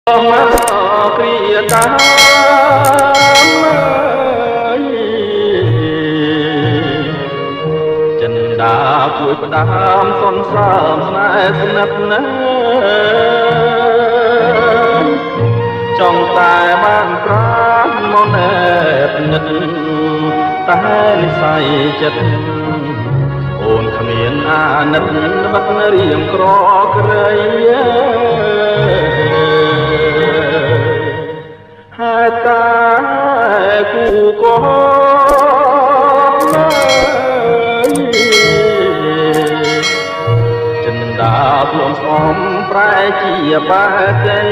គ្រាតាមចិនដាជួយផ្ដាំសន្សើមស្នេហ៍ស្និទ្ធណាចង់តែបានប្រាំមកណែបនិតតែនិស័យចិត្តអូនគ្មានអាណិតបាត់រៀងក្រក្រៃហើយតែគូក៏ចិនដាភ្លុំស្អំប្រែជាបាតី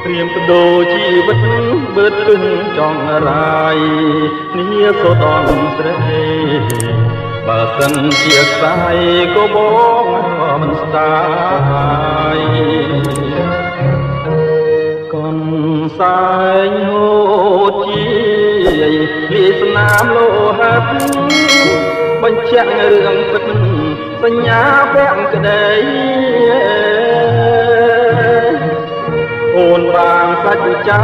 ព្រាមបដូរជីវិតបឺតគឹងចង់រាយនេះសូដនស្រីបើសិនជាខ្សែក៏បងមិនស្ដាយកូនសែងហូតជាលាស្នាមលោហិតបញ្ជាក់រឿងពិតសញ្ញាពាក់ក្តីអូនបានសាច់ចា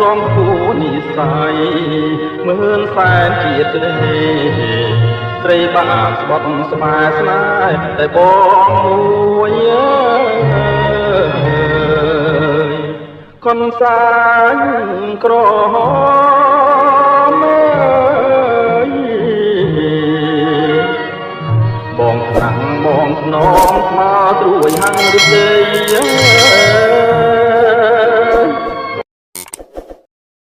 សំគូនិស័យមើលសែនជាតិក្តីស្រីបានស្បត់ស្បែស្នេហ៍តែបងមួយកូនសាញក្រហម